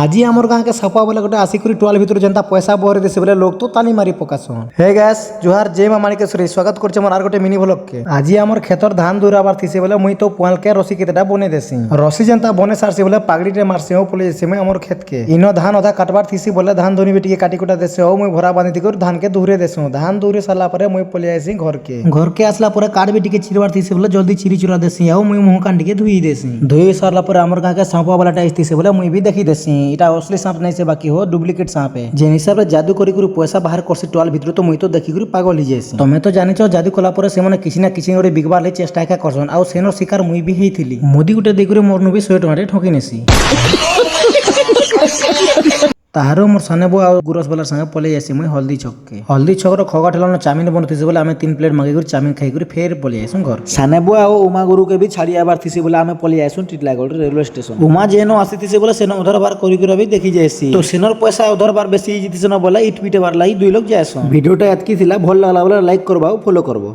আজি আমার গাঁকে সাপা বলে গোটে আসিকি টুয়াল ভিতরে যেটা পয়সা বহরে দেশে বলে লোক তো তালি মারি পকাশন। হে গ্যাস জুহার জয় মা মানিকেশ্বরী, স্বাগত করছে আমার আর গোটে মিনি ব্লগকে। আজি আমার ক্ষেতর ধান দূরাবার থিসে বলে মুই তো পুয়ালকে রসি কেতেটা বনে দেছি। রসি যেটা বনে সারছি বলে পাগড়িটে মারছি ও পলে যাচ্ছি মুই আমার ক্ষেতকে। ইনো ধান অধা কাটবার থিসি বলে ধান ধনিবে টিকে কাটি কুটা দেছে ও মুই ভরা বাঁধি করে ধানকে দূরে দেছো। ধান দূরে সারলা পরে মুই পলে আসি ঘরকে আসলা পরে কাটবে টিকে চিরবার থিসি বলে জলদি চিরি চুরা দেছি ও মুই মুহ কান্ডিকে ধুই দেছি। ধুই সারলা পরে আমার গাঁকে সাঁপা বালাটা আসতেছে বলে মুই বি দেখি দেছি এটা असली सांप नहीं से बाकी हो डुप्लीकेट सांप है। जे हिसाब से जादू करी पैसा बाहर करसी टोल भीतर तो मुई तो देखी करी पागल ही जाइसी। तमे तो जानिछ जादू कला पर से माने किसी ना किसी गोटे बिकबार ले चेष्टा एका करसन आउ सेनो शिकार मुई भी हेइथिली। मोदी गुटे देकरी मोरनु भी 100 टका ठकी नेसी। ताहारो मोर साने बो आ गुरस वाला संगे पले जासी मुई हल्दी छक रो खगा ठेलानो चाउमिन बनथिसे बोले आमे 3 प्लेट मागे कर चाउमिन खाई कर फेर पले आइसु घर। साने बो आ उमा गुरु के भी छाड़ी आबार थिसे बोले आमे पले आइसु टिटलागढ़ रेलवे स्टेशन। उमा जेनो आसीथिसे बोले सेनो उधर बार करी कर भी देखि जाइसी तो सेनर पैसा उधर बार बेसी जितिसे न बोला इट पिटे बार लाई दुई लोग जायसु। वीडियोटा एतकी थिला भल लागला बोले लाइक करबाओ फॉलो करबो।